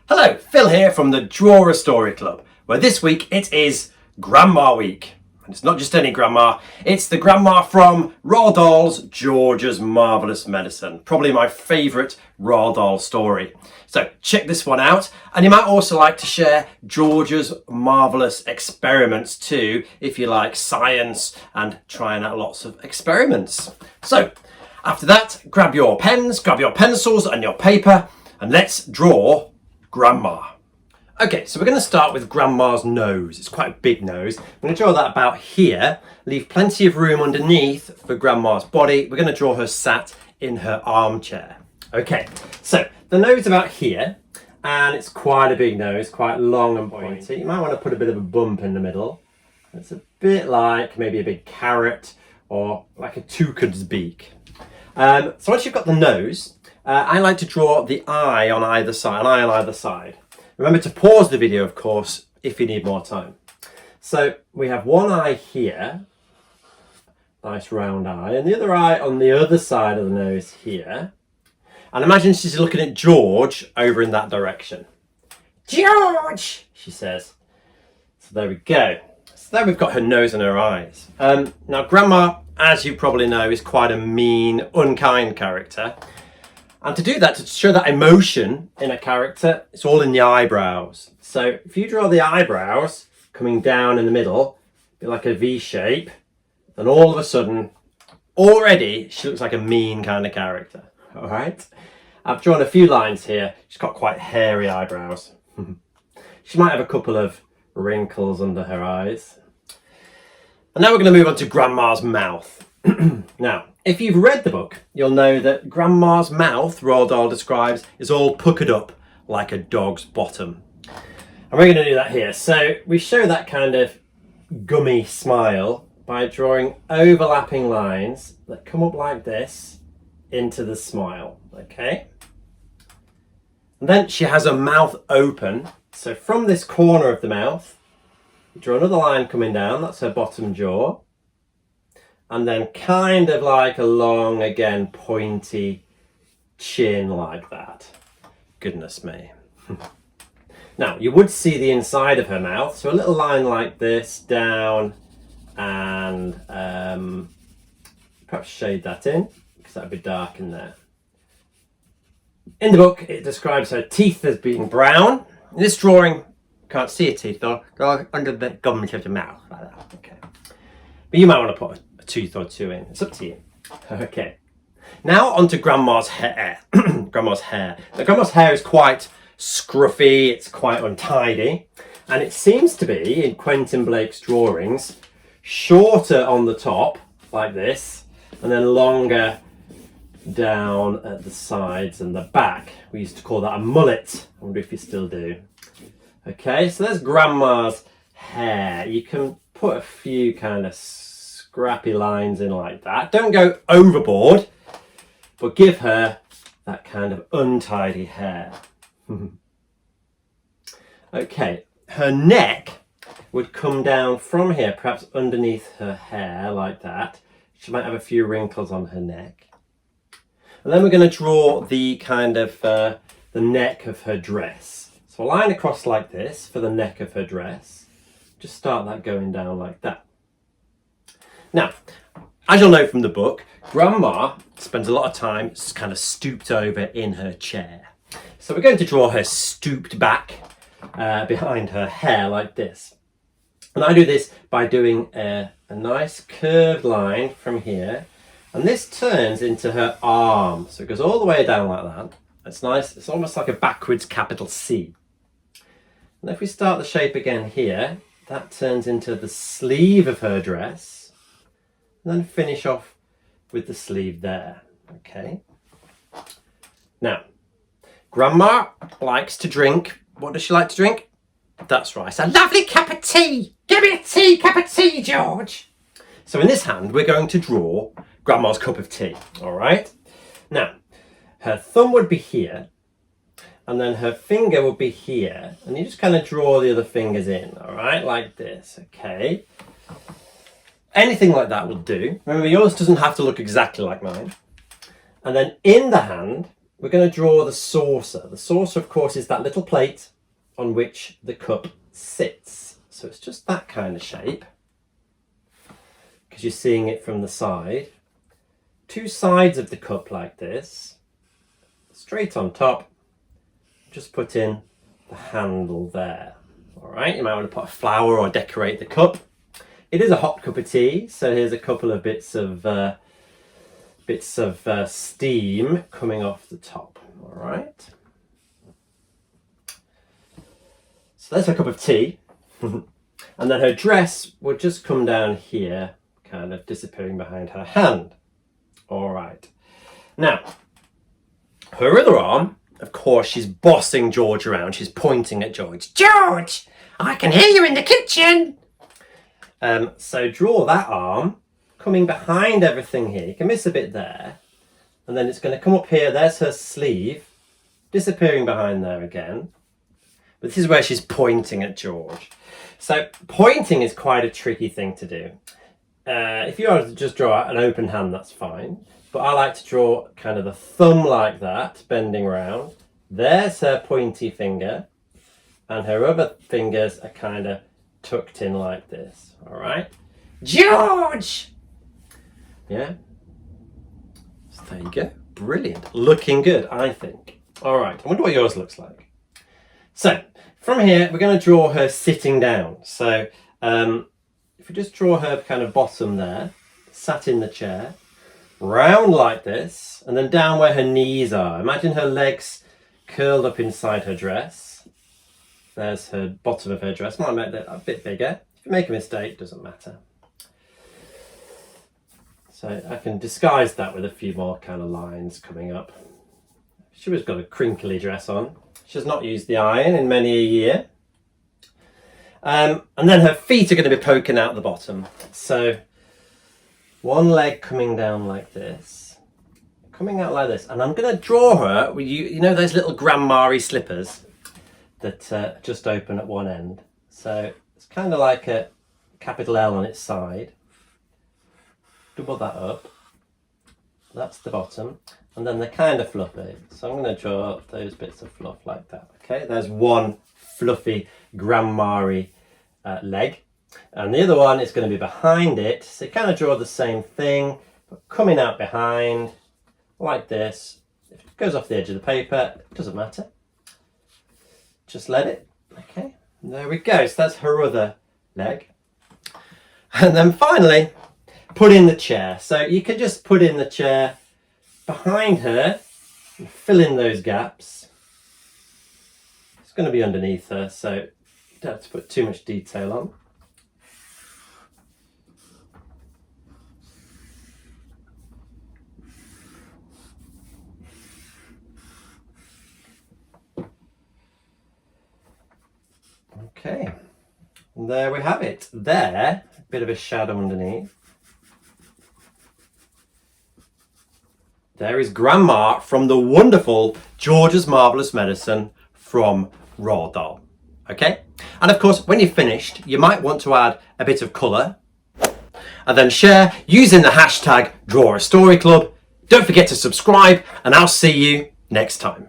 Hello, Phil here from the Draw a Story Club, where this week it is Grandma Week. And it's not just any grandma, it's the grandma from Roald Dahl's George's Marvellous Medicine. Probably my favourite Roald Dahl story. So check this one out, and you might also like to share George's Marvellous Experiments too, if you like science and trying out lots of experiments. So after that, grab your pens, grab your pencils and your paper, and let's draw Grandma. Okay, so we're going to start with Grandma's nose. It's quite a big nose. I'm going to draw that about here, leave plenty of room underneath for Grandma's body. We're going to draw her sat in her armchair. Okay, so the nose about here, and it's quite a big nose, quite long and pointy. You might want to put a bit of a bump in the middle. It's a bit like maybe a big carrot or like a toucan's beak. So once you've got the nose, I like to draw the eye on either side, Remember to pause the video, of course, if you need more time. So we have one eye here, nice round eye, and the other eye on the other side of the nose here. And imagine she's looking at George over in that direction. George, she says. So there we go. So there we've got her nose and her eyes. Now, Grandma, as you probably know, is quite a mean, unkind character. And to do that, to show that emotion in a character, it's all in the eyebrows. So if you draw the eyebrows coming down in the middle, be like a V shape, then all of a sudden, already she looks like a mean kind of character. All right? I've drawn a few lines here. She's got quite hairy eyebrows. She might have a couple of wrinkles under her eyes. And now we're going to move on to Grandma's mouth. Now, if you've read the book, you'll know that Grandma's mouth, Roald Dahl describes, is all puckered up like a dog's bottom. And we're going to do that here. So we show that kind of gummy smile by drawing overlapping lines that come up like this into the smile, okay? And then she has her mouth open. So from this corner of the mouth, you draw another line coming down, that's her bottom jaw. And then kind of like a long, again, pointy chin like that. Goodness me. Now, you would see the inside of her mouth. So a little line like this down and perhaps shade that in because that would be dark in there. In the book, it describes her teeth as being brown. In this drawing, can't see her teeth though. They're under the gums of the mouth like that. Okay. But you might want to put a tooth or two in. It's up to you. Okay. Now onto Grandma's hair. Grandma's hair. Now, Grandma's hair is quite scruffy. It's quite untidy. And it seems to be, in Quentin Blake's drawings, shorter on the top, like this, and then longer down at the sides and the back. We used to call that a mullet. I wonder if you still do. Okay, so there's Grandma's hair. You can put a few kind of scrappy lines in like that. Don't go overboard, but give her that kind of untidy hair. Okay, her neck would come down from here, perhaps underneath her hair like that. She might have a few wrinkles on her neck. And then we're going to draw the kind of the neck of her dress. So a line across like this for the neck of her dress. Just start that going down like that. Now, as you'll know from the book, Grandma spends a lot of time kind of stooped over in her chair. So we're going to draw her stooped back behind her hair like this. And I do this by doing a nice curved line from here. And this turns into her arm. So it goes all the way down like that. It's nice. It's almost like a backwards capital C. And if we start the shape again here, that turns into the sleeve of her dress. And then finish off with the sleeve there. Okay. Now, Grandma likes to drink. What does she like to drink? That's right. A lovely cup of tea. Give me a cup of tea, George. So in this hand, we're going to draw Grandma's cup of tea. All right. Now, her thumb would be here. And then her finger would be here. And you just kind of draw the other fingers in. All right. Like this. Okay. Anything like that will do. Remember, yours doesn't have to look exactly like mine. And then in the hand, we're going to draw the saucer. The saucer, of course, is that little plate on which the cup sits. So it's just that kind of shape, because you're seeing it from the side. Two sides of the cup like this, straight on top. Just put in the handle there. All right, you might want to put a flower or decorate the cup. It is a hot cup of tea, so here's a couple of bits of steam coming off the top. All right. So that's a cup of tea. And then her dress would just come down here, kind of disappearing behind her hand. All right. Now, her other arm, of course, she's bossing George around. She's pointing at George. George, I can hear you in the kitchen. So draw that arm coming behind everything here. You can miss a bit there. And then it's going to come up here. There's her sleeve, disappearing behind there again. But this is where she's pointing at George. So pointing is quite a tricky thing to do. If you wanted to just draw an open hand, that's fine. But I like to draw kind of the thumb like that, bending round. There's her pointy finger. And her other fingers are kind of tucked in like this. All right. George! Yeah. So there you go. Brilliant. Looking good, I think. All right. I wonder what yours looks like. So from here, we're going to draw her sitting down. So if we just draw her kind of bottom there, sat in the chair, round like this, and then down where her knees are. Imagine her legs curled up inside her dress. There's her bottom of her dress. Might make that a bit bigger. If you make a mistake, doesn't matter. So I can disguise that with a few more kind of lines coming up. She was got a crinkly dress on. She's not used the iron in many a year. And then her feet are going to be poking out the bottom. So one leg coming down like this, coming out like this. And I'm going to draw her with you know those little grandma-y slippers that just open at one end. So it's kind of like a capital L on its side. Double that up. That's the bottom. And then they're kind of fluffy. So I'm going to draw those bits of fluff like that. Okay, there's one fluffy grandma-y leg. And the other one is going to be behind it. So you kind of draw the same thing, but coming out behind like this. If it goes off the edge of the paper, it doesn't matter. Just let it. Okay, and there we go. So that's her other leg. And then finally, put in the chair. So you can just put in the chair behind her and fill in those gaps. It's going to be underneath her, so you don't have to put too much detail on. Okay, and there we have it. There, a bit of a shadow underneath. There is Grandma from the wonderful George's Marvellous Medicine from Roald Dahl. Okay? And of course, when you've finished, you might want to add a bit of colour and then share using the hashtag Draw a Story Club. Don't forget to subscribe, and I'll see you next time.